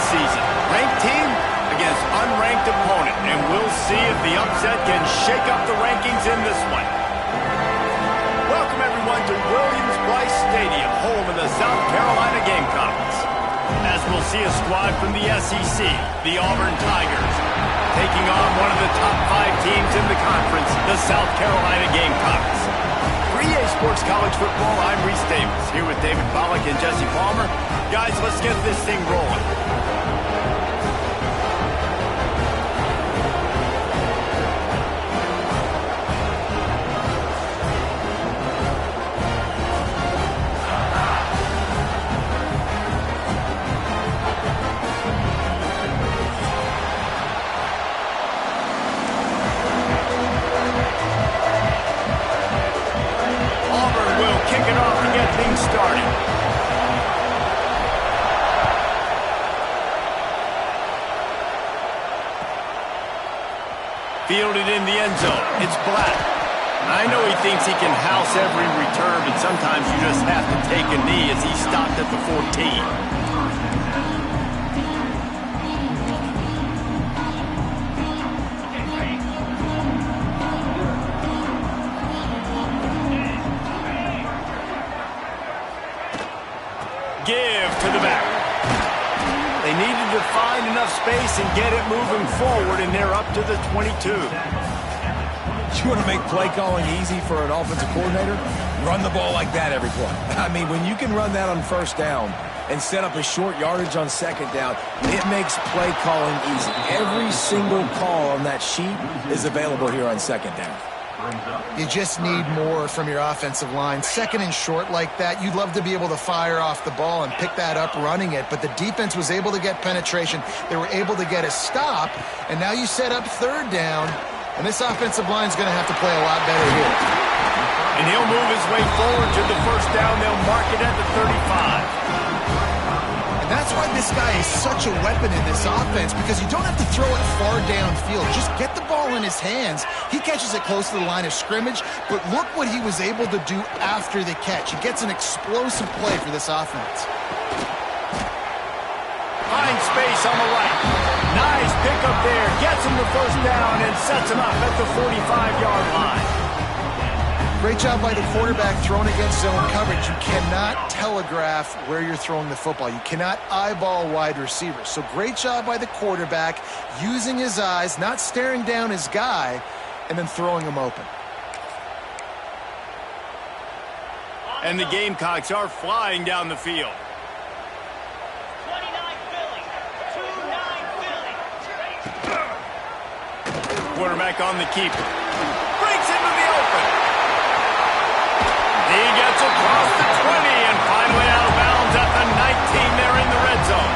season. Ranked team against unranked opponent, and we'll see if the upset can shake up the rankings in this one. Welcome, everyone, to Williams-Brice Stadium, home of the South Carolina Gamecocks. As we'll see a squad from the SEC, the Auburn Tigers, taking on one of the top 5 teams in the conference, the South Carolina Gamecocks. For EA Sports College Football, I'm Reese Davis, here with David Pollack and Jesse Palmer. Guys, let's get this thing rolling. Starting. Fielded in the end zone. It's Black. I know he thinks he can house every return, but sometimes you just have to take a knee as he stopped at the 14. Give to the back. They needed to find enough space and get it moving forward, and they're up to the 22. You want to make play calling easy for an offensive coordinator? Run the ball like that every play. I mean, when you can run that on first down and set up a short yardage on second down, it makes play calling easy. Every single call on that sheet is available here on second down. You just need more from your offensive line. Second and short like that, you'd love to be able to fire off the ball and pick that up running it, but the defense was able to get penetration. They were able to get a stop, and now you set up third down, and this offensive line is going to have to play a lot better here. And he'll move his way forward to the first down. They'll mark it at the 35. And that's why this guy is such a weapon in this offense, because you don't have to throw it far downfield. Just get the ball in his hands. He catches it close to the line of scrimmage, but look what he was able to do after the catch. He gets an explosive play for this offense. Finds space on the right. Nice pickup there. Gets him the first down and sets him up at the 45-yard line. Great job by the quarterback throwing against zone coverage. You cannot telegraph where you're throwing the football. You cannot eyeball wide receivers. So great job by the quarterback using his eyes, not staring down his guy, and then throwing him open. And the Gamecocks are flying down the field. 29 Philly. 29 Philly. Quarterback on the keeper. Breaks into the open. He gets across the 20 and finally out of bounds at the 19. They're in the red zone.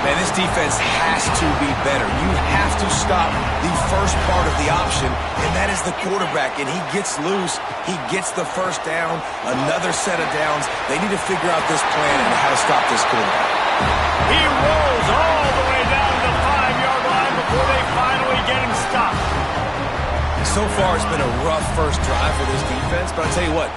Man, this defense has to be better. You have to stop the first part of the option, and that is the quarterback. And he gets loose. He gets the first down, another set of downs. They need to figure out this plan and how to stop this quarterback. He rolls all the way down to the 5-yard line before they finally get him stopped. So far, it's been a rough first drive for this defense, but I'll tell you what,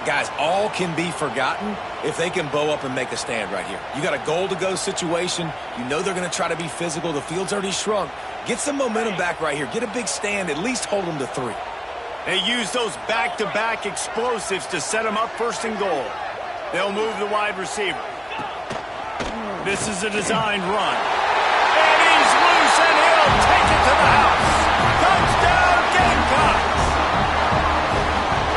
guys, all can be forgotten if they can bow up and make a stand right here. You got a goal-to-go situation. You know they're going to try to be physical. The field's already shrunk. Get some momentum back right here. Get a big stand. At least hold them to 3. They use those back-to-back explosives to set them up first and goal. They'll move the wide receiver. This is a designed run. And he's loose, and he'll take it to the house. Touchdown, Gamecocks!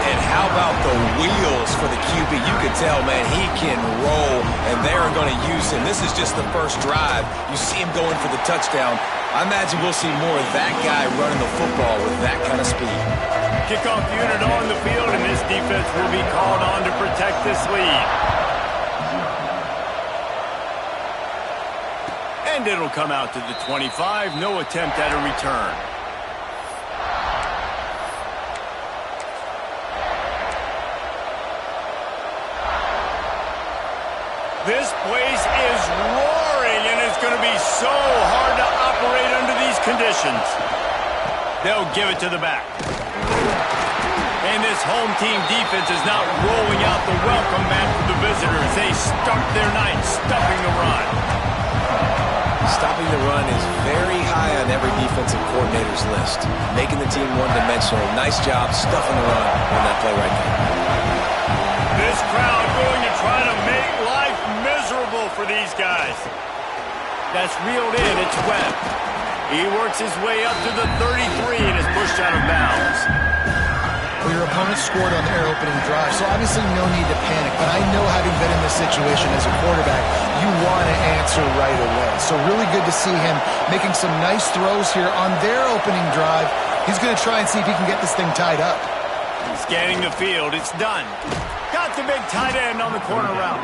And how about the wheels for the QB? You can tell, man, he can roll, and they're going to use him. This is just the first drive. You see him going for the touchdown. I imagine we'll see more of that guy running the football with that kind of speed. Kickoff unit on the field, and this defense will be called on to protect this lead. And it'll come out to the 25. No attempt at a return. This place is roaring, and it's going to be so hard to operate under these conditions. They'll give it to the back. And this home team defense is not rolling out the welcome mat for the visitors. They start their night stuffing the run. offensive coordinator's list. Making the team one-dimensional. Nice job stuffing the run on that play right there. This crowd going to try to make life miserable for these guys. That's reeled in. It's Webb. He works his way up to the 33 and is pushed out of bounds. Well, your opponent scored on their opening drive, so obviously no need to panic. But I know, having been in this situation as a quarterback, you want to answer right away. So really good to see him making some nice throws here on their opening drive. He's going to try and see if he can get this thing tied up. Scanning the field. It's done. Got the big tight end on the corner route.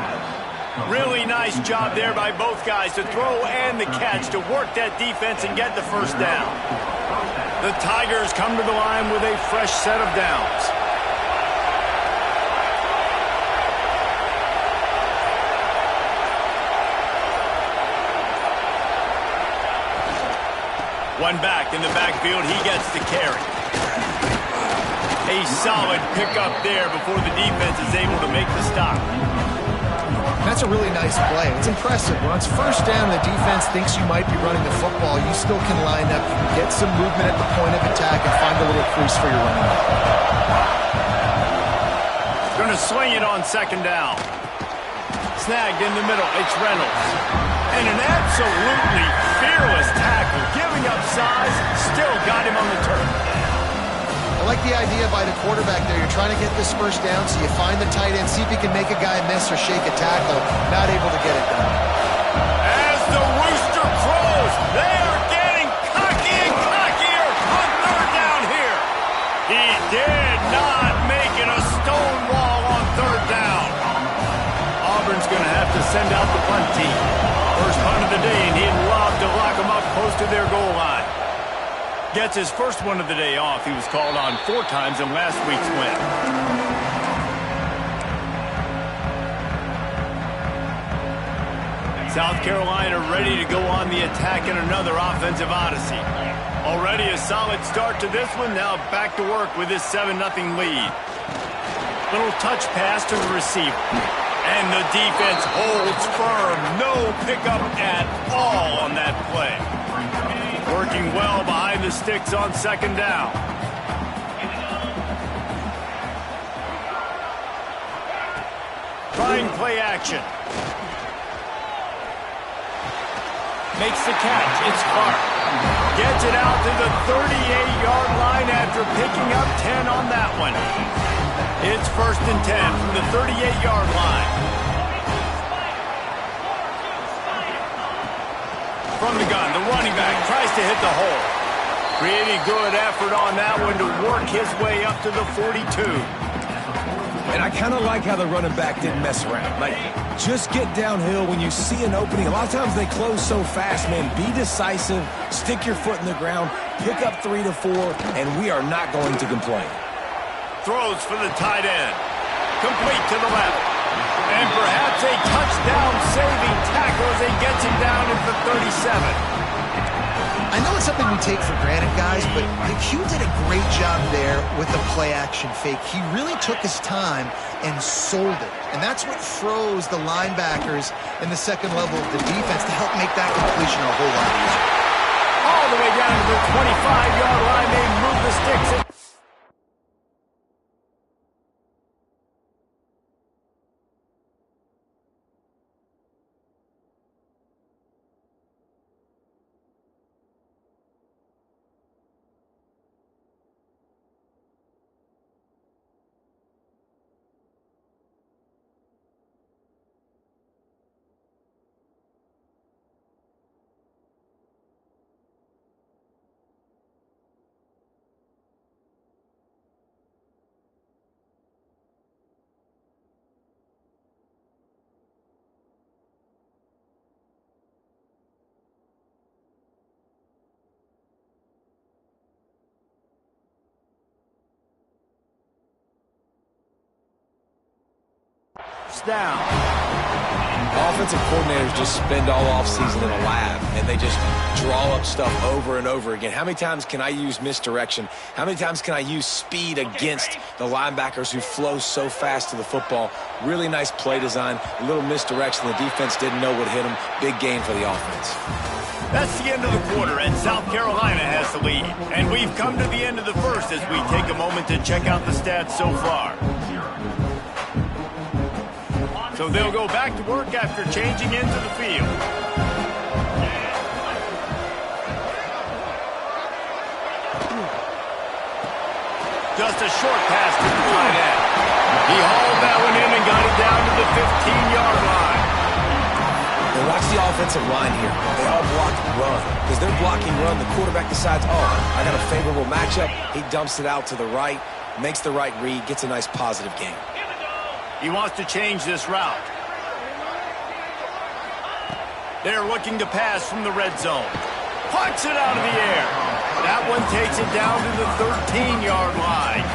Really nice job there by both guys to throw and the catch to work that defense and get the first down. The Tigers come to the line with a fresh set of downs. One back in the backfield, he gets the carry. A solid pickup there before the defense is able to make the stop. That's a really nice play. It's impressive. When it's first down, the defense thinks you might be running the football. You still can line up, get some movement at the point of attack, and find a little crease for your running back. Going to swing it on second down. Snagged in the middle. It's Reynolds. And an absolutely fearless tackle. Giving up size, still got him on the turf. I like the idea by the quarterback there. You're trying to get this first down, so you find the tight end, see if he can make a guy miss or shake a tackle. Not able to get it done. As the rooster crows, they are getting cocky and cockier on third down here. He did not make it a stone wall on third down. Auburn's going to have to send out the punt team. First punt of the day, and he'd love to lock them up close to their goal line. Gets his first one of the day off. He was called on 4 times in last week's win. South Carolina ready to go on the attack in another offensive odyssey. Already a solid start to this one. Now back to work with his 7-0 lead. Little touch pass to the receiver. And the defense holds firm. No pickup at all on that play. Working well behind the sticks on second down. Trying play action. Makes the catch. It's Clark. Gets it out to the 38-yard line after picking up 10 on that one. It's 1st and 10 from the 38-yard line. From the gun, the running back tries to hit the hole. Pretty good effort on that one to work his way up to the 42. And I kind of like how the running back didn't mess around. Like, just get downhill when you see an opening. A lot of times they close so fast, man. Be decisive, stick your foot in the ground, pick up 3 to 4, and we are not going to complain. Throws for the tight end. Complete to the left. And perhaps a touchdown-saving tackle as he gets him down at the 37. I know it's something we take for granted, guys, but Q did a great job there with the play-action fake. He really took his time and sold it. And that's what froze the linebackers in the second level of the defense to help make that completion a whole lot easier. All the way down to the 25-yard line. They move the sticks. Down. Offensive coordinators just spend all offseason in a lab, and they just draw up stuff over and over again. How many times can I use misdirection? How many times can I use speed against the linebackers who flow so fast to the football? Really nice play design, a little misdirection. The defense didn't know what hit them. Big gain for the offense. That's the end of the quarter, and South Carolina has the lead. And we've come to the end of the first as we take a moment to check out the stats so far. So they'll go back to work after changing into the field. Just a short pass to the tight end. He hauled that one in and got it down to the 15-yard line. And watch the offensive line here. They all block run. Because they're blocking run, the quarterback decides, oh, I got a favorable matchup. He dumps it out to the right, makes the right read, gets a nice positive gain. He wants to change this route. They're looking to pass from the red zone. Punts it out of the air. That one takes it down to the 13-yard line.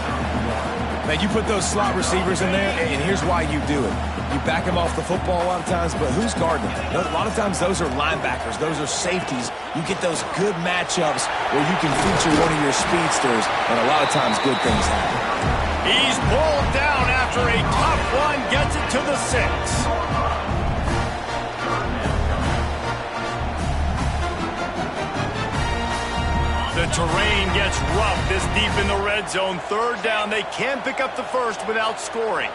Man, you put those slot receivers in there, and here's why you do it. You back them off the football a lot of times, but who's guarding them? A lot of times those are linebackers. Those are safeties. You get those good matchups where you can feature one of your speedsters, and a lot of times good things happen. He's pulled down after a tough run, gets it to the 6. The terrain gets rough this deep in the red zone. Third down, they can't pick up the first without scoring.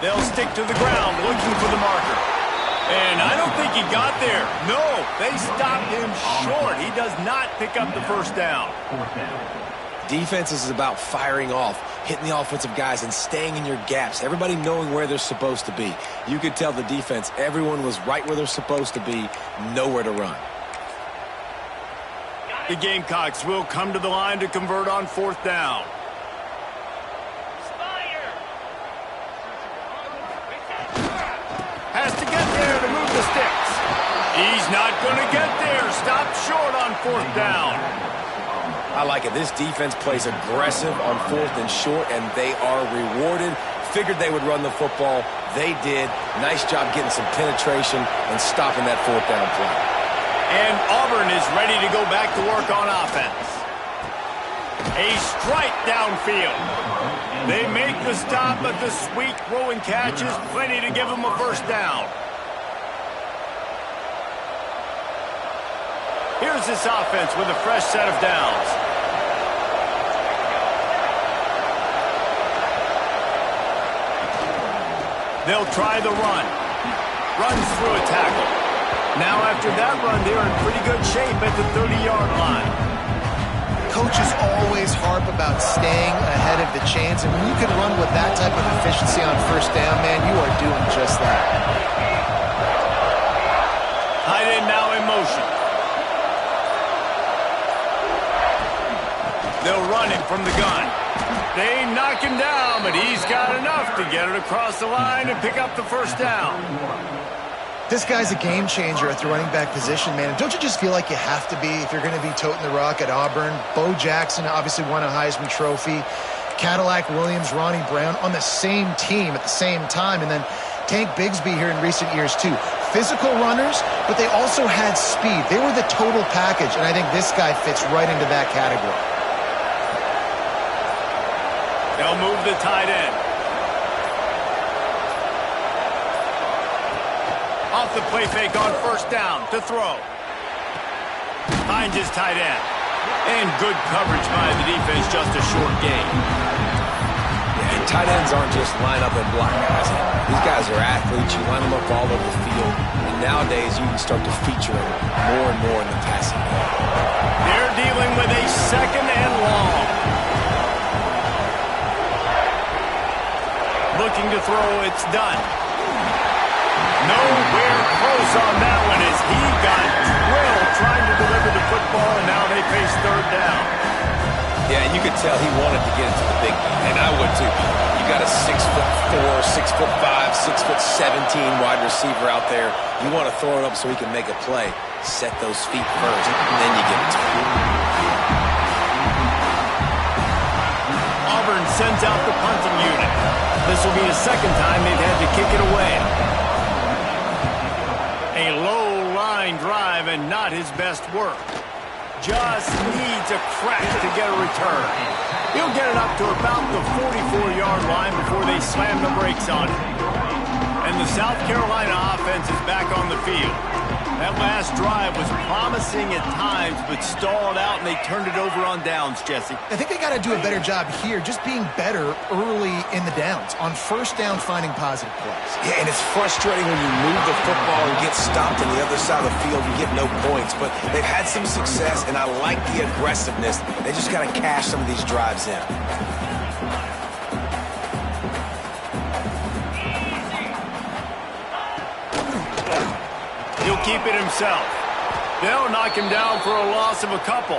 They'll stick to the ground looking for the marker. And I don't think he got there. No, they stopped him short. He does not pick up the first down. Defense is about firing off, hitting the offensive guys, and staying in your gaps. Everybody knowing where they're supposed to be. You could tell the defense, everyone was right where they're supposed to be, nowhere to run. The Gamecocks will come to the line to convert on 4th down. Has to get there to move the sticks. He's not going to get there. Stopped short on 4th down. I like it. This defense plays aggressive on 4th and short, and they are rewarded. Figured they would run the football. They did. Nice job getting some penetration and stopping that 4th down play. And Auburn is ready to go back to work on offense. A strike downfield. They make the stop, but the sweet throw and catch is plenty to give them a first down. Here's this offense with a fresh set of downs. They'll try the run. Runs through a tackle. Now after that run, they're in pretty good shape at the 30-yard line. Coaches always harp about staying ahead of the chains, and when you can run with that type of efficiency on first down, man, you are doing just that. Tight end now in motion. They'll run him from the gun. They knock him down, but he's got enough to get it across the line and pick up the first down. This guy's a game changer at the running back position, man. And don't you just feel like you have to be if you're going to be toting the rock at Auburn? Bo Jackson obviously won a Heisman Trophy. Cadillac Williams, Ronnie Brown on the same team at the same time. And then Tank Bigsby here in recent years, too. Physical runners, but they also had speed. They were the total package, and I think this guy fits right into that category. They'll move the tight end. Off the play fake on first down to throw. Finds his tight end. And good coverage by the defense, just a short gain. Yeah, and tight ends aren't just line up and block guys. These guys are athletes. You line them up all over the field. And nowadays, you can start to feature them more and more in the passing game. They're dealing with a second and long. Looking to throw, it's done. Nowhere close on that one as he got drilled trying to deliver the football, and now they face third down. Yeah, and you could tell he wanted to get into the big game, and I would too. You got a 6'4", 6'5", 6'17" wide receiver out there. You want to throw it up so he can make a play. Set those feet first, and then you give it to him. Auburn sends out the punting unit. This will be the second time they've had to kick it away. A low line drive and not his best work. Just needs a crack to get a return. He'll get it up to about the 44-yard line before they slam the brakes on it. And the South Carolina offense is back on the field. That last drive was promising at times, but stalled out, and they turned it over on downs, Jesse. I think they got to do a better job here, just being better early in the downs. On first down, finding positive plays. Yeah, and it's frustrating when you move the football and get stopped on the other side of the field and get no points. But they've had some success, and I like the aggressiveness. They just got to cash some of these drives in. He'll keep it himself. They'll knock him down for a loss of a couple.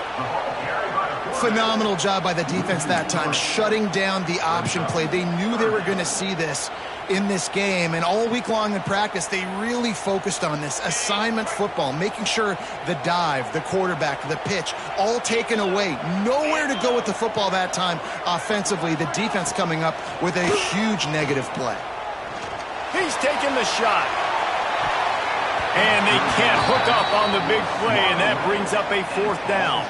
Phenomenal job by the defense that time, shutting down the option play. They knew they were going to see this in this game, and all week long in practice, they really focused on this assignment football, making sure the dive, the quarterback, the pitch, all taken away. Nowhere to go with the football that time offensively. The defense coming up with a huge negative play. He's taking the shot. And they can't hook up on the big play, and that brings up a fourth down.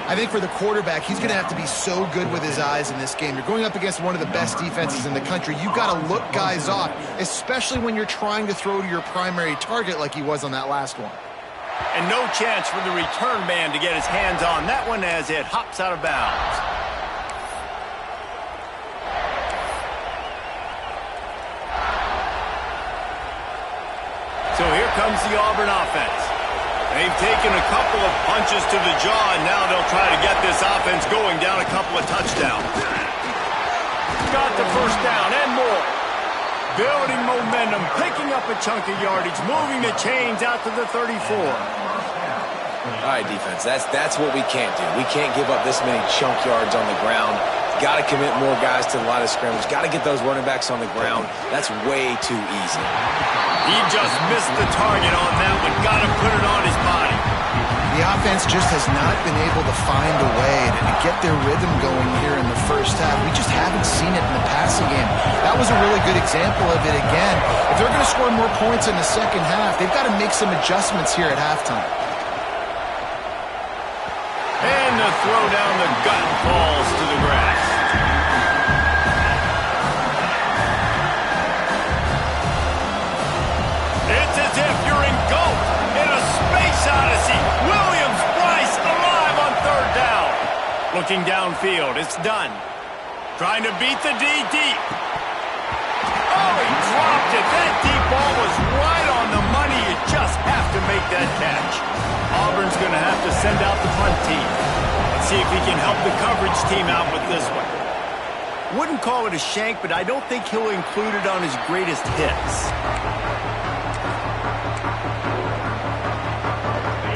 I think for the quarterback, he's going to have to be so good with his eyes in this game. You're going up against one of the best defenses in the country. You've got to look guys off, especially when you're trying to throw to your primary target like he was on that last one. And no chance for the return man to get his hands on that one as it hops out of bounds. So here comes the Auburn offense. They've taken a couple of punches to the jaw, and now they'll try to get this offense going down a couple of touchdowns. Got the first down and more. Building momentum, picking up a chunk of yardage, moving the chains out to the 34. All right, defense, that's what we can't do. We can't give up this many chunk yards on the ground. Got to commit more guys to the line of scrimmage. Got to get those running backs on the ground. That's way too easy. He just missed the target on that one. Got to put it on his body. The offense just has not been able to find a way to get their rhythm going here in the first half. We just haven't seen it in the passing game. That was a really good example of it again. If they're going to score more points in the second half, they've got to make some adjustments here at halftime. And the throw down the gut falls to the grass. It's as if you're engulfed in a space odyssey. Williams-Brice alive on third down. Looking downfield, it's done. Trying to beat the D deep. Oh, he dropped it. That deep ball was right on the money. You just have to make that catch. Auburn's going to have to send out the punt team. Let's see if he can help the coverage team out with this one. Wouldn't call it a shank, but I don't think he'll include it on his greatest hits.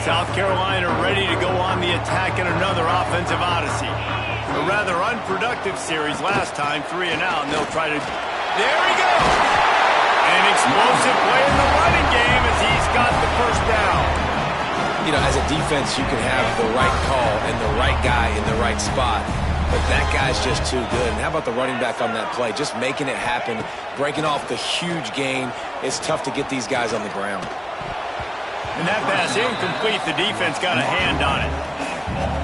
South Carolina ready to go on the attack in another offensive odyssey. A rather unproductive series last time, 3 and out, and they'll try to... There he goes! An explosive play in the running game as he's got the first down. You know, as a defense, you can have the right call and the right guy in the right spot, but that guy's just too good. And how about the running back on that play? Just making it happen, breaking off the huge gain. It's tough to get these guys on the ground. And that pass incomplete. The defense got a hand on it.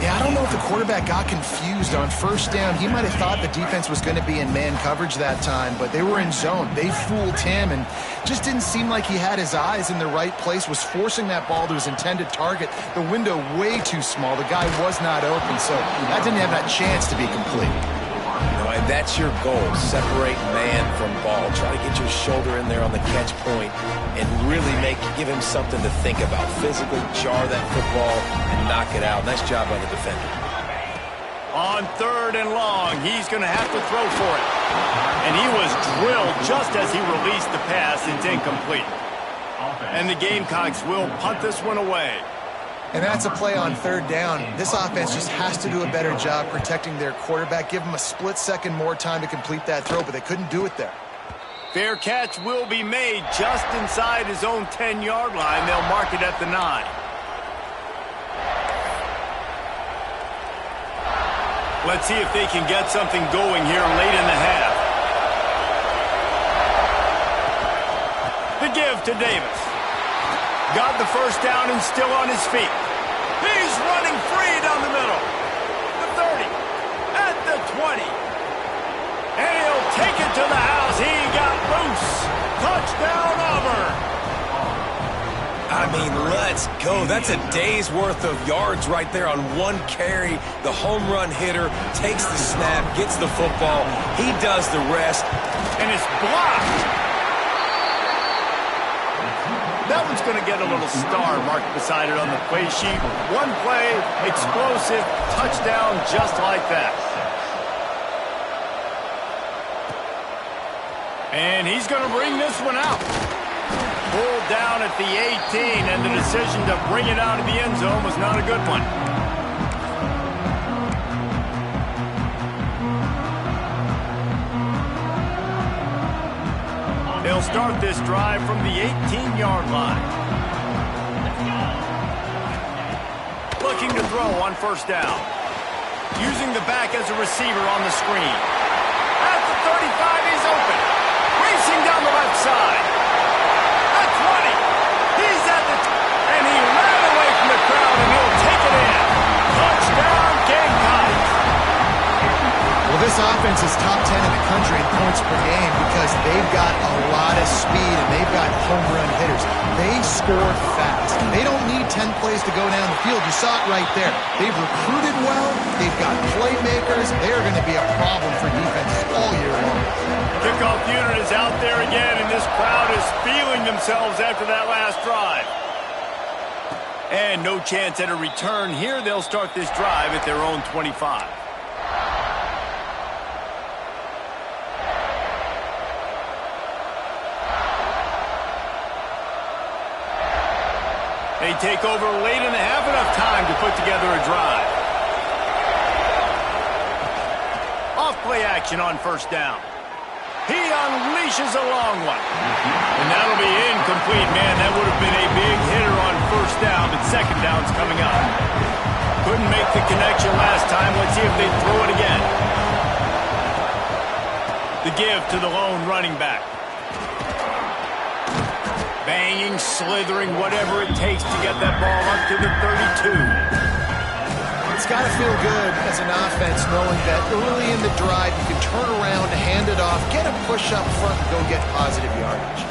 Yeah, I don't know if the quarterback got confused on first down. He might have thought the defense was going to be in man coverage that time, but they were in zone. They fooled him and just didn't seem like he had his eyes in the right place, was forcing that ball to his intended target. The window way too small. The guy was not open, so that didn't have that chance to be complete. And that's your goal. Separate man from ball. Try to get your shoulder in there on the catch point and really give him something to think about. Physically jar that football and knock it out. Nice job by the defender. On third and long, he's going to have to throw for it. And he was drilled just as he released the pass. It's incomplete. And the Gamecocks will punt this one away. And that's a play on third down. This offense just has to do a better job protecting their quarterback. Give him a split second more time to complete that throw, but they couldn't do it there. Fair catch will be made just inside his own 10-yard line. They'll mark it at the 9. Let's see if they can get something going here late in the half. the give to Davis. Got the first down and still on his feet. He's running free down the middle. The 30, at the 20. And he'll take it to the house. He got loose. Touchdown, Auburn. I mean, let's go. That's a day's worth of yards right there on one carry. The home run hitter takes the snap, gets the football. He does the rest. And it's blocked. That one's going to get a little star marked beside it on the play sheet. One play, explosive, touchdown just like that. And he's going to bring this one out. Pulled down at the 18, and the decision to bring it out of the end zone was not a good one. They'll start this drive from the 18-yard line. Looking to throw on first down. Using the back as a receiver on the screen. At the 35, he's open. Racing down the left side. At 20. He's at the... and he ran away from the crowd, and he'll take it in. Touchdown, Gamecocks. Well, this offense is top 10 in the country in points per game because they've got a lot of speed and they've got home run hitters. They score fast. They don't need 10 plays to go down the field. You saw it right there. They've recruited well. They've got playmakers. They're going to be a problem for defenses all year long. Kickoff unit is out there again, and this crowd is feeling themselves after that last drive. And no chance at a return here. They'll start this drive at their own 25. They take over late and have enough time to put together a drive. Off play action on first down. He unleashes a long one. And that'll be incomplete, man. That would have been a big hitter on first down, but second down's coming up. Couldn't make the connection last time. Let's see if they throw it again. The give to the lone running back. Banging, slithering, whatever it takes to get that ball up to the 32. It's got to feel good as an offense knowing that early in the drive you can turn around, hand it off, get a push up front, and go get positive yardage.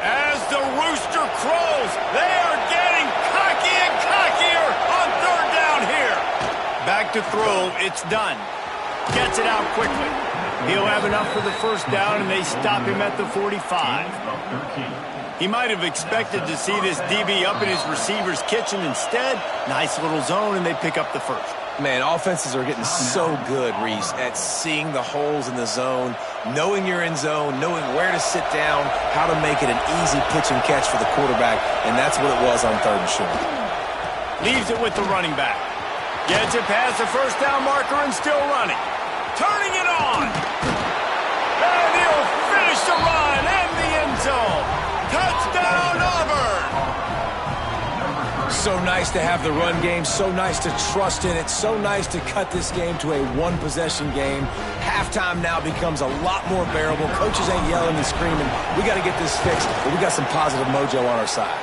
As the rooster crows, they are getting cocky and cockier on third down here. Back to throw, it's done. Gets it out quickly. He'll have enough for the first down, and they stop him at the 45. He might have expected to see this DB up in his receiver's kitchen. Instead, nice little zone, and they pick up the first. Man, offenses are getting so good, Reese, at seeing the holes in the zone, knowing you're in zone, knowing where to sit down, how to make it an easy pitch and catch for the quarterback, and that's what it was on third and short. Leaves it with the running back. Gets it past the first down marker and still running. Turning it on. And he'll finish the run and the end zone. Touchdown, Auburn. So nice to have the run game, so nice to trust in it, so nice to cut this game to a one-possession game. Halftime now becomes a lot more bearable. Coaches ain't yelling and screaming. We got to get this fixed, but we got some positive mojo on our side.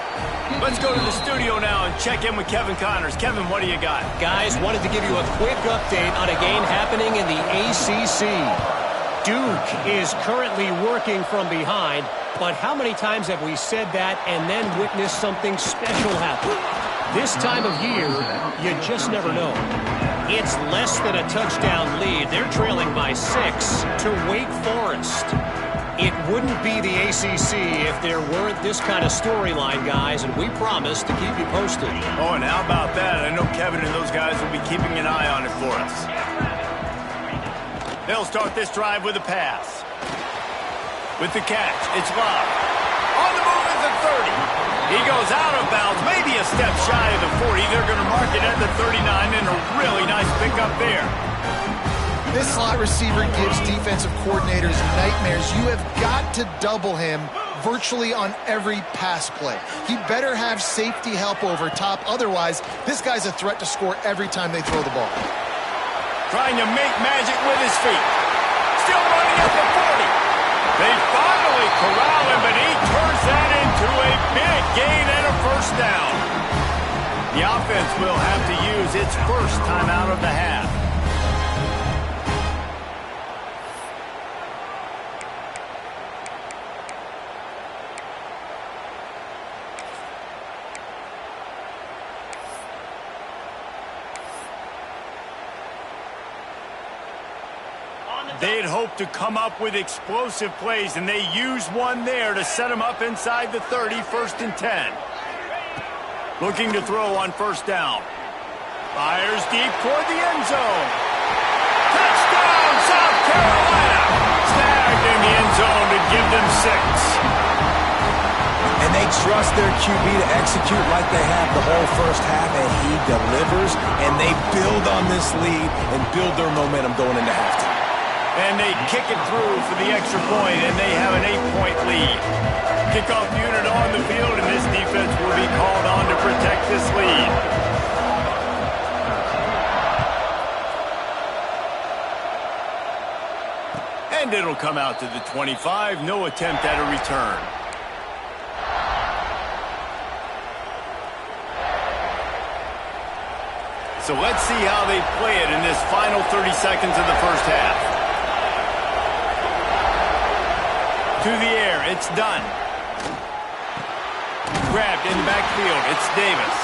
Let's go to the studio now and check in with Kevin Connors. Kevin, what do you got? Guys, wanted to give you a quick update on a game happening in the ACC. Duke is currently working from behind, but how many times have we said that and then witnessed something special happen? This time of year, you just never know. It's less than a touchdown lead. They're trailing by 6 to Wake Forest. It wouldn't be the ACC if there weren't this kind of storyline, guys, and we promise to keep you posted. Oh, and how about that? I know Kevin and those guys will be keeping an eye on it for us. They'll start this drive with a pass. With the catch, it's Love. On the move at the 30. He goes out of bounds, maybe a step shy of the 40. They're going to mark it at the 39, and a really nice pickup there. This slot receiver gives defensive coordinators nightmares. You have got to double him virtually on every pass play. He better have safety help over top. Otherwise, this guy's a threat to score every time they throw the ball. Trying to make magic with his feet. Still running at the 40. They finally corral him, but he turns that into a big gain and a first down. The offense will have to use its first timeout of the half. They'd hoped to come up with explosive plays, and they used one there to set them up inside the 30, 1st and 10. Looking to throw on first down. Fires deep toward the end zone. Touchdown, South Carolina! Snagged in the end zone to give them 6. And they trust their QB to execute like they have the whole first half, and he delivers, and they build on this lead and build their momentum going into halftime. And they kick it through for the extra point, and they have an 8-point lead. Kickoff unit on the field, and this defense will be called on to protect this lead. And it'll come out to the 25. No attempt at a return. So let's see how they play it in this final 30 seconds of the first half. To the air, it's done. Grabbed in the backfield, it's Davis.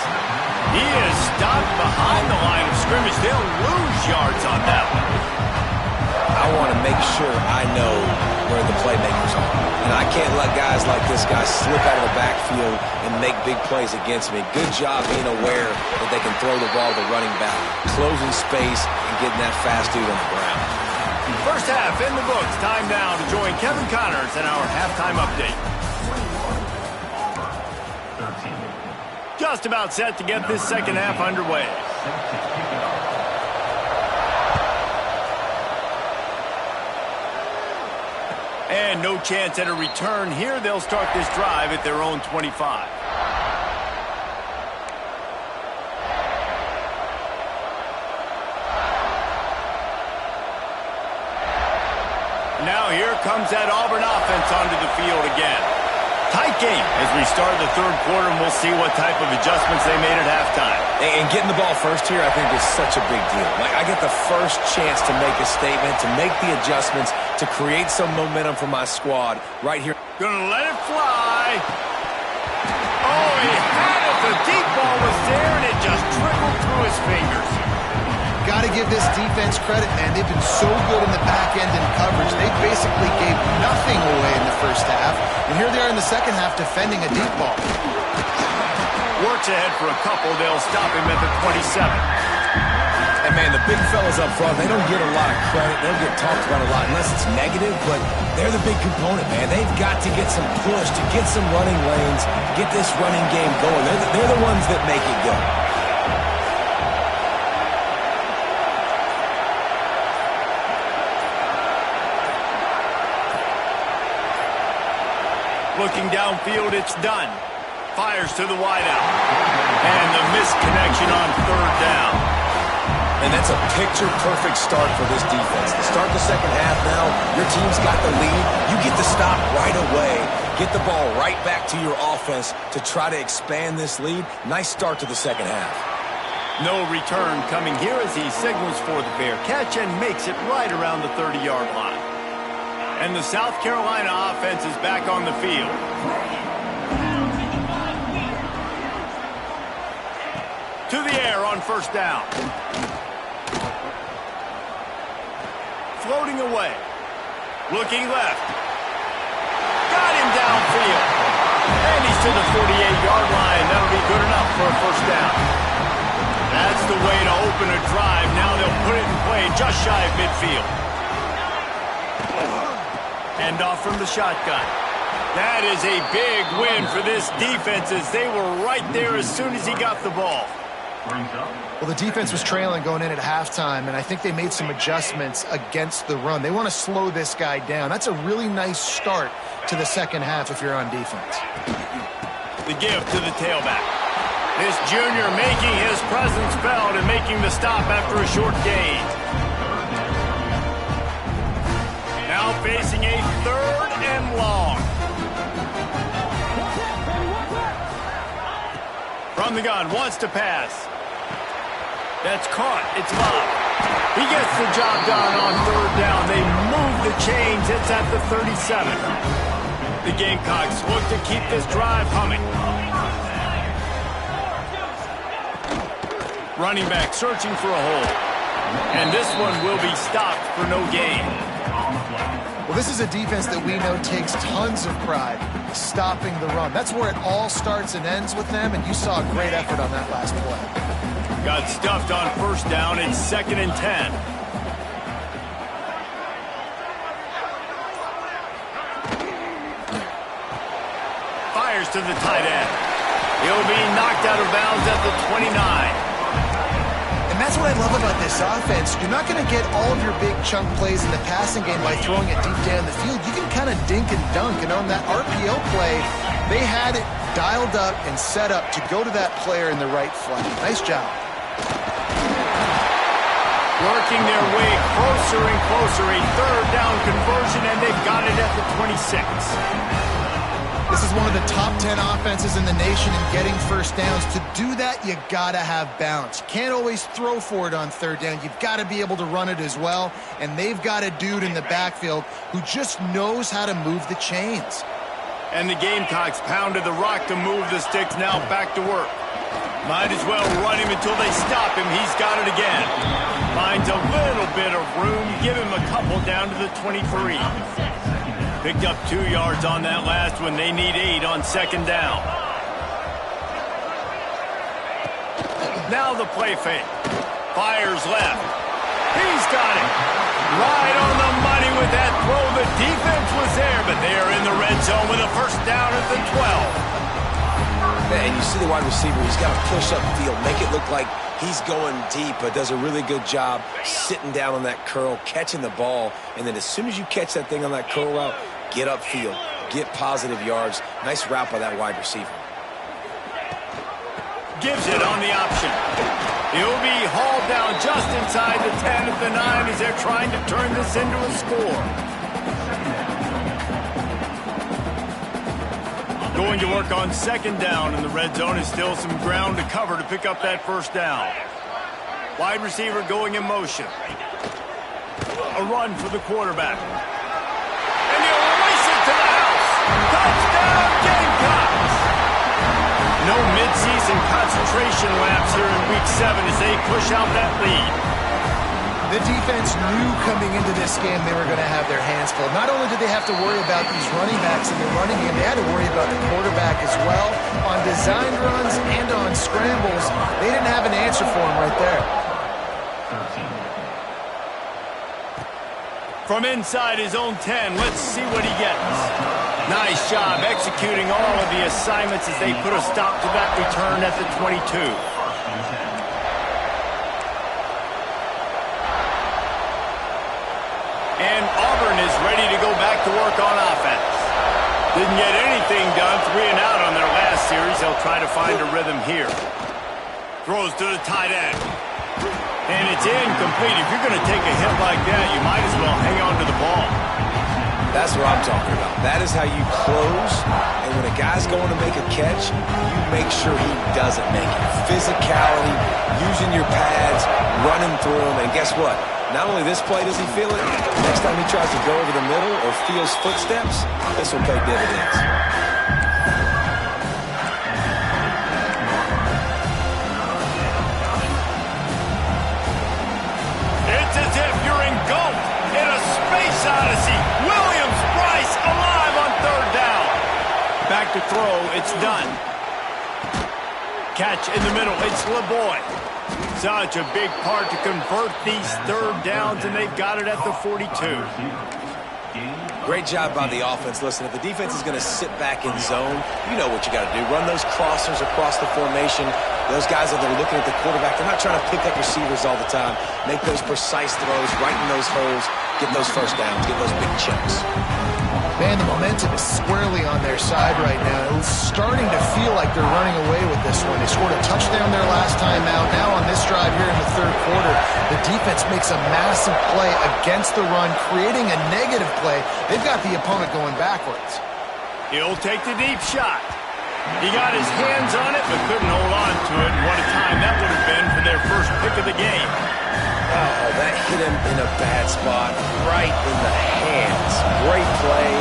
He is stopped behind the line of scrimmage. They'll lose yards on that one. I want to make sure I know where the playmakers are. And I can't let guys like this guy slip out of the backfield and make big plays against me. Good job being aware that they can throw the ball to the running back, closing space, and getting that fast dude on the ground. First half in the books. Time now to join Kevin Connors in our halftime update. Just about set to get this second half underway. And no chance at a return here. They'll start this drive at their own 25. Now here comes that Auburn offense onto the field again. Tight game as we start the third quarter, and we'll see what type of adjustments they made at halftime. And getting the ball first here, I think, is such a big deal. Like, I get the first chance to make a statement, to make the adjustments, to create some momentum for my squad right here. Gonna let it fly. Oh, he had it. The deep ball was there, and it just trickled through his fingers. Got to give this defense credit, man. They've been so good in the back end in coverage. They basically gave nothing away in the first half. And here they are in the second half defending a deep ball. Works ahead for a couple. They'll stop him at the 27. And, man, the big fellas up front, they don't get a lot of credit. They don't get talked about a lot unless it's negative, but they're the big component, man. They've got to get some push, to get some running lanes, get this running game going. They're the ones that make it go. Looking downfield, it's done. Fires to the wideout. And the misconnection on third down. And that's a picture-perfect start for this defense. To start the second half now, your team's got the lead. You get to stop right away, get the ball right back to your offense to try to expand this lead. Nice start to the second half. No return coming here as he signals for the fair catch and makes it right around the 30-yard line. And the South Carolina offense is back on the field. To the air on first down. Floating away. Looking left. Got him downfield. And he's to the 48-yard line. That'll be good enough for a first down. That's the way to open a drive. Now they'll put it in play just shy of midfield. Hand off from the shotgun. That is a big win for this defense as they were right there as soon as he got the ball. Well, the defense was trailing going in at halftime, and I think they made some adjustments against the run. They want to slow this guy down. That's a really nice start to the second half if you're on defense. The give to the tailback. This junior making his presence felt and making the stop after a short gain. Now facing a 3rd and long. From the gun, wants to pass. That's caught. It's Bob. He gets the job done on 3rd down. They move the chains. It's at the 37. The Gamecocks look to keep this drive humming. Running back searching for a hole. And this one will be stopped for no gain. Well, this is a defense that we know takes tons of pride stopping the run. That's where it all starts and ends with them, and you saw a great effort on that last play. Got stuffed on 1st down. It's 2nd and 10. Fires to the tight end. He'll be knocked out of bounds at the 29. And that's what I love about this offense. You're not going to get all of your big chunk plays in the passing game by throwing it deep down the field. You can kind of dink and dunk. And on that RPO play, they had it dialed up and set up to go to that player in the right flat. Nice job. Working their way closer and closer. A 3rd down conversion, and they've got it at the 26. This is one of the top 10 offenses in the nation in getting 1st downs. To do that, you got to have balance. You can't always throw for it on 3rd down. You've got to be able to run it as well. And they've got a dude in the backfield who just knows how to move the chains. And the Gamecocks pounded the rock to move the sticks. Now back to work. Might as well run him until they stop him. He's got it again. Finds a little bit of room. Give him a couple down to the 23. Picked up 2 yards on that last one. They need 8 on 2nd down. Now the play fake. Fires left. He's got it. Right on the money with that throw. The defense was there, but they are in the red zone with a 1st down at the 12. And you see the wide receiver. He's got to push up field, make it look like he's going deep, but does a really good job sitting down on that curl, catching the ball, and then as soon as you catch that thing on that curl route, get upfield, get positive yards. Nice route by that wide receiver. Gives it on the option. He'll be hauled down just inside the 10 at the 9 as they're trying to turn this into a score. Going to work on 2nd down, and the red zone is still some ground to cover to pick up that 1st down. Wide receiver going in motion. A run for the quarterback. And he'll race it to the house. Touchdown, Gamecocks! No midseason concentration laps here in Week 7 as they push out that lead. The defense knew coming into this game they were going to have their hands full. Not only did they have to worry about these running backs in the running game, they had to worry about the quarterback as well. On design runs and on scrambles, they didn't have an answer for him right there. From inside his own 10, let's see what he gets. Nice job executing all of the assignments as they put a stop to that return at the 22. And Auburn is ready to go back to work on offense. Didn't get anything done, 3 and out on their last series. They'll try to find a rhythm here. Throws to the tight end. And it's incomplete. If you're going to take a hit like that, you might as well hang on to the ball. That's what I'm talking about. That is how you close. And when a guy's going to make a catch, you make sure he doesn't make it. Physicality, using your pads, running through them. And guess what? Not only this play does he feel it, next time he tries to go over the middle or feels footsteps, this will pay dividends. It's as if you're engulfed in a space odyssey. Williams-Brice alive on 3rd down. Back to throw, it's done. Catch in the middle, it's LeBoy. Such a big part to convert these 3rd downs, and they've got it at the 42. Great job by the offense. Listen, if the defense is going to sit back in zone, you know what you got to do. Run those crossers across the formation. Those guys that are looking at the quarterback, they're not trying to pick up receivers all the time. Make those precise throws, right in those holes, get those first downs, get those big chunks. Man, the momentum is squarely on their side right now. It's starting to feel like they're running away with this one. They scored a touchdown their last time out. Now on this drive here in the third quarter, the defense makes a massive play against the run, creating a negative play. They've got the opponent going backwards. He'll take the deep shot. He got his hands on it, but couldn't hold on to it. And what a time that would have been for their first pick of the game. Oh, that hit him in a bad spot, right in the hands. Great play.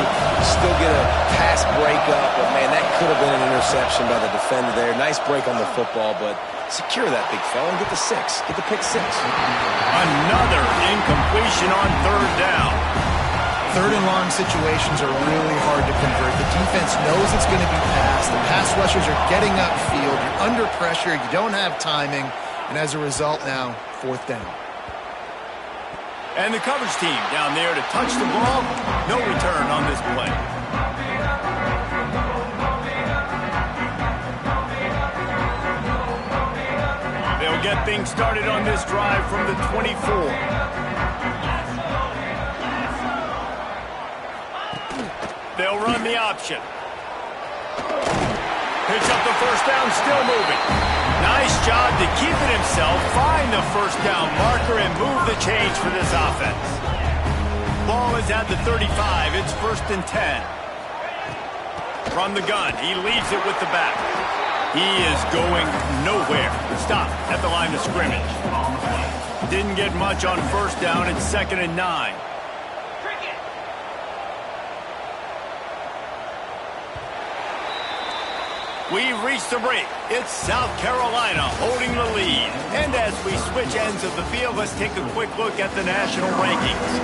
Still get a pass breakup, but man, that could have been an interception by the defender there. Nice break on the football, but secure that big fella and get the six. Get the pick six. Another incompletion on third down. Third and long situations are really hard to convert. The defense knows it's going to be passed. The pass rushers are getting upfield. You're under pressure. You don't have timing. And as a result now, fourth down. And the coverage team down there to touch the ball. No return on this play. They'll get things started on this drive from the 24. They'll run the option. Picks up the first down, still moving. Nice job to keep it himself, find the first down marker, and move the change for this offense. Ball is at the 35. It's 1st and 10. From the gun, he leaves it with the back. He is going nowhere. Stop at the line of scrimmage. Didn't get much on first down. It's 2nd and 9. We've reached the break. It's South Carolina holding the lead. And as we switch ends of the field, let's take a quick look at the national rankings.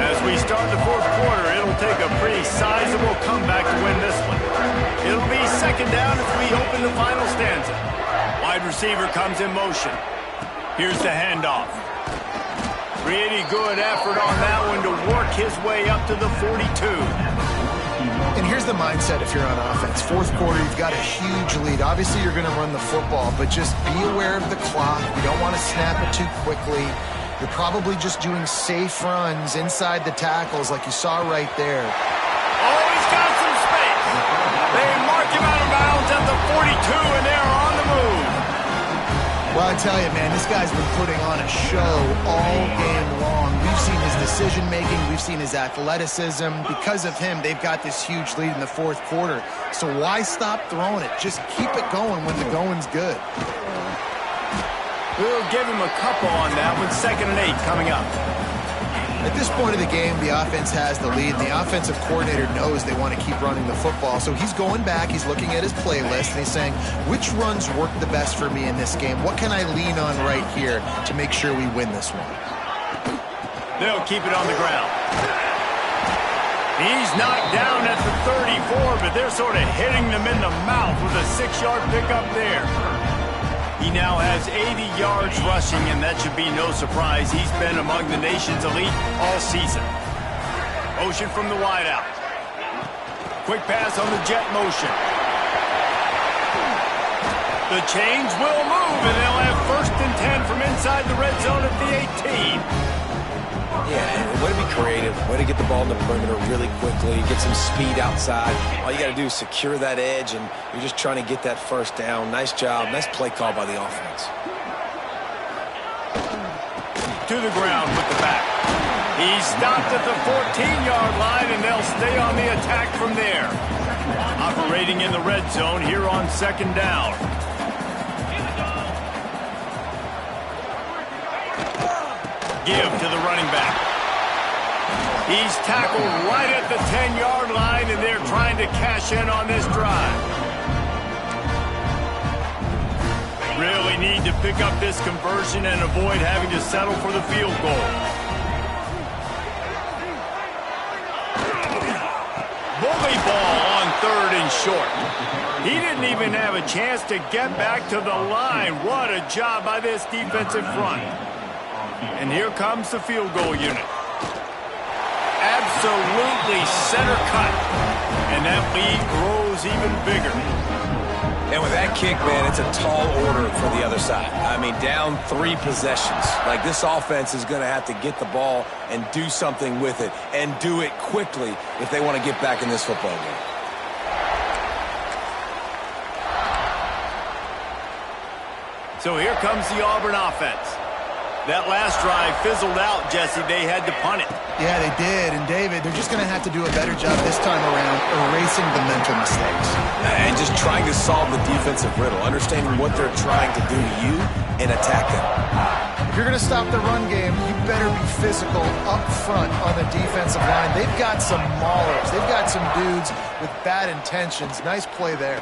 As we start the fourth quarter, it'll take a pretty sizable comeback to win this one. It'll be 2nd down as we open the final stanza. Wide receiver comes in motion. Here's the handoff. Pretty good effort on that one to work his way up to the 42. And here's the mindset if you're on offense. Fourth quarter, you've got a huge lead. Obviously, you're going to run the football, but just be aware of the clock. You don't want to snap it too quickly. You're probably just doing safe runs inside the tackles like you saw right there. Oh, he's got some space. They mark him out of bounds at the 42, and they're on the move. Well, I tell you, man, this guy's been putting on a show all game long. We've seen his decision-making. We've seen his athleticism. Because of him, they've got this huge lead in the fourth quarter. So why stop throwing it? Just keep it going when the going's good. We'll give him a couple on that one. 2nd and 8 coming up. At this point of the game, the offense has the lead, and the offensive coordinator knows they want to keep running the football. So he's going back, he's looking at his playlist, and he's saying, which runs work the best for me in this game? What can I lean on right here to make sure we win this one? They'll keep it on the ground. He's knocked down at the 34, but they're sort of hitting them in the mouth with a 6-yard pickup there. He now has 80 yards rushing, and that should be no surprise. He's been among the nation's elite all season. Motion from the wideout. Quick pass on the jet motion. The chains will move, and they'll have 1st and 10 from inside the red zone at the 18. Yeah, and way to be creative, way to get the ball in the perimeter really quickly, get some speed outside. All you got to do is secure that edge, and you're just trying to get that first down. Nice job. Nice play call by the offense. To the ground with the back. He's stopped at the 14-yard line, and they'll stay on the attack from there. Operating in the red zone here on 2nd down. Give to the running back. He's tackled right at the 10-yard line, and they're trying to cash in on this drive. Really need to pick up this conversion and avoid having to settle for the field goal. Bully ball on 3rd and short. He didn't even have a chance to get back to the line. What a job by this defensive front. And here comes the field goal unit. absolutely center cut. And that lead grows even bigger. And with that kick, man, it's a tall order for the other side. I mean, down 3 possessions. Like, this offense is going to have to get the ball and do something with it, and do it quickly if they want to get back in this football game. So here comes the Auburn offense. That last drive fizzled out, Jesse. They had to punt it. Yeah, they did. And, David, they're just going to have to do a better job this time around erasing the mental mistakes. And just trying to solve the defensive riddle, understanding what they're trying to do to you and attack them. If you're going to stop the run game, you better be physical up front on the defensive line. They've got some maulers. They've got some dudes with bad intentions. Nice play there.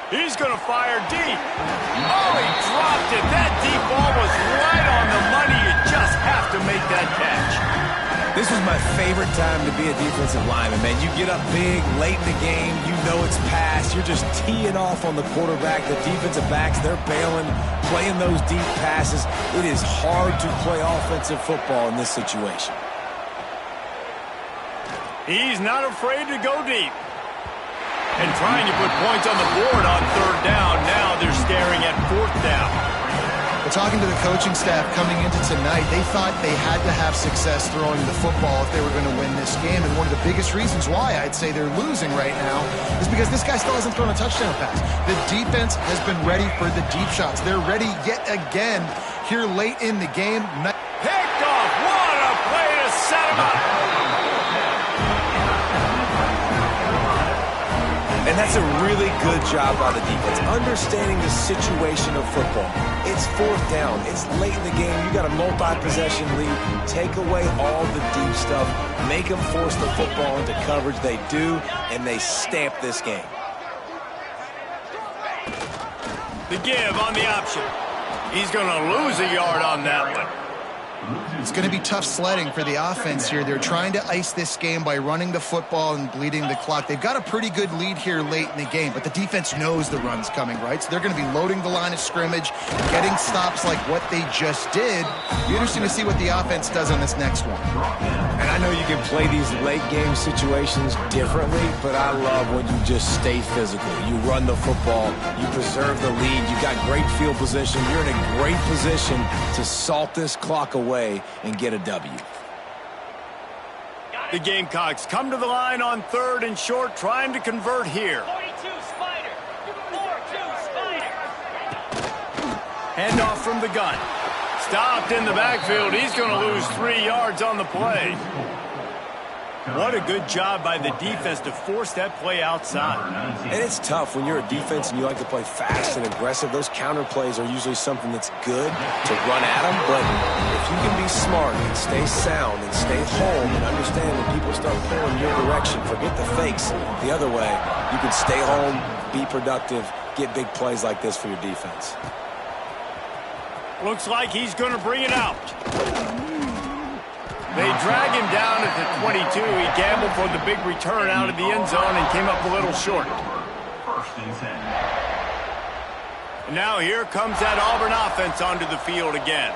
He's going to fire deep. Oh, he dropped it. That deep ball was right on the money. You just have to make that catch. This was my favorite time to be a defensive lineman, man. You get up big, late in the game, you know it's past. You're just teeing off on the quarterback. The defensive backs, they're bailing, playing those deep passes. It is hard to play offensive football in this situation. He's not afraid to go deep. And trying to put points on the board on 3rd down. Now they're staring at 4th down. Well, talking to the coaching staff coming into tonight, they thought they had to have success throwing the football if they were going to win this game. And one of the biggest reasons why I'd say they're losing right now is because this guy still hasn't thrown a touchdown pass. The defense has been ready for the deep shots. They're ready yet again here late in the game. Picked off. What a play to set him up. And that's a really good job by the defense, understanding the situation of football. It's 4th down. It's late in the game. You got a multi-possession lead. Take away all the deep stuff. Make them force the football into coverage. They do, and they stamp this game. The give on the option. He's going to lose a yard on that one. It's going to be tough sledding for the offense here. They're trying to ice this game by running the football and bleeding the clock. They've got a pretty good lead here late in the game, but the defense knows the run's coming, right? So they're going to be loading the line of scrimmage, getting stops like what they just did. Be interesting to see what the offense does on this next one. And I know you can play these late game situations differently, but I love when you just stay physical. You run the football, you preserve the lead, you got great field position, you're in a great position to salt this clock away and get a W. The Gamecocks come to the line on 3rd and short, trying to convert here. 42 Spider. 4-2 Spider. Handoff from the gun. Stopped in the backfield. He's going to lose 3 yards on the play. What a good job by the defense to force that play outside. And it's tough when you're a defense and you like to play fast and aggressive. Those counter plays are usually something that's good to run at them. But if you can be smart and stay sound and stay home and understand when people start pulling your direction, forget the fakes the other way, you can stay home, be productive, get big plays like this for your defense. Looks like he's going to bring it out. They drag him down at the 22. He gambled for the big return out of the end zone and came up a little short. And now here comes that Auburn offense onto the field again.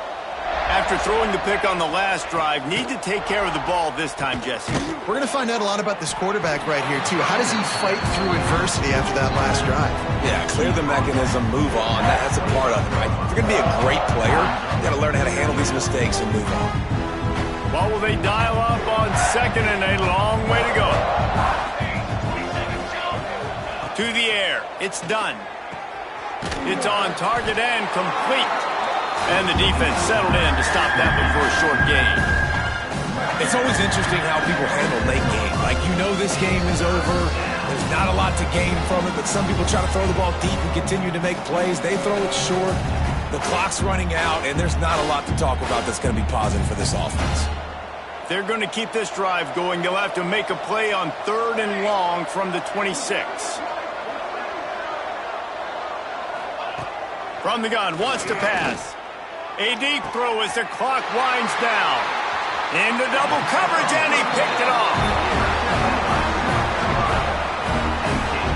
After throwing the pick on the last drive, need to take care of the ball this time, Jesse. We're going to find out a lot about this quarterback right here, too. How does he fight through adversity after that last drive? Yeah, clear the mechanism, move on. That's a part of it, right? If you're going to be a great player, you got to learn how to handle these mistakes and move on. Well, will they dial up on 2nd and a long way to go? To the air. It's done. It's on target and complete. And the defense settled in to stop that one for a short gain. It's always interesting how people handle late game. Like, you know this game is over. There's not a lot to gain from it, but some people try to throw the ball deep and continue to make plays. They throw it short. The clock's running out, and there's not a lot to talk about that's going to be positive for this offense. They're going to keep this drive going. They'll have to make a play on 3rd and long from the 26. From the gun, wants to pass. A deep throw as the clock winds down. Into double coverage, and he picked it off.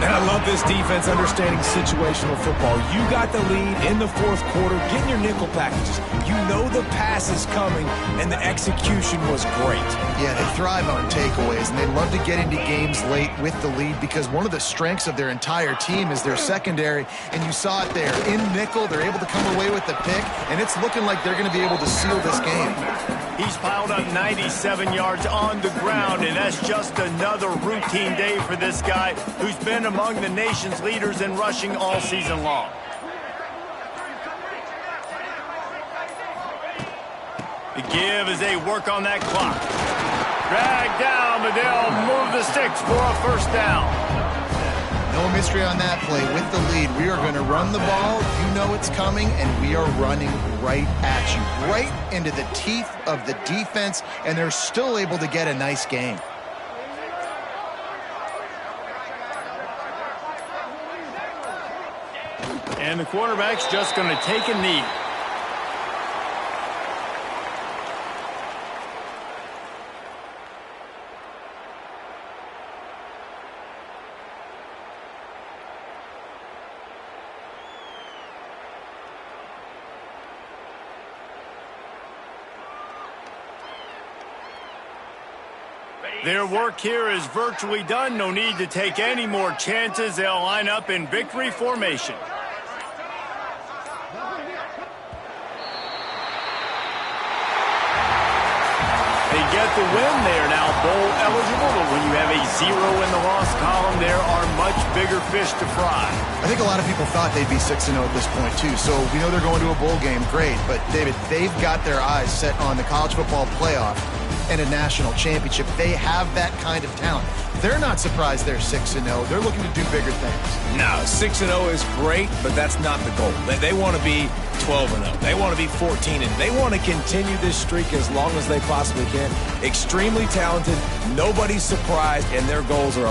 And Gotta love this defense understanding situational football. You got the lead in the fourth quarter, getting your nickel packages. You know the pass is coming, and the execution was great. Yeah, they thrive on takeaways, and they love to get into games late with the lead because one of the strengths of their entire team is their secondary, and you saw it there. In nickel, they're able to come away with the pick, and it's looking like they're going to be able to seal this game. He's piled up 97 yards on the ground, and that's just another routine day for this guy who's been among the nation's leaders in rushing all season long. The give as they work on that clock. Drag down, but they'll move the sticks for a first down. No mystery on that play. With the lead, we are going to run the ball. You know it's coming, and we are running right at you, right into the teeth of the defense, and they're still able to get a nice game. And the quarterback's just going to take a knee. Their work here is virtually done. No need to take any more chances. They'll line up in victory formation. They get the win. They are now bowl eligible, but when you have a 0 in the loss column, there are much bigger fish to fry. I think a lot of people thought they'd be 6-0 at this point, too. So we know they're going to a bowl game. Great. But, David, they've got their eyes set on the college football playoff and a national championship. They have that kind of talent. They're not surprised they're 6-0. They're looking to do bigger things. No, 6-0 is great, but that's not the goal. They want to be 12-0. They want to be 14-0. They want to continue this streak as long as they possibly can. Extremely talented. Nobody's surprised, and their goals are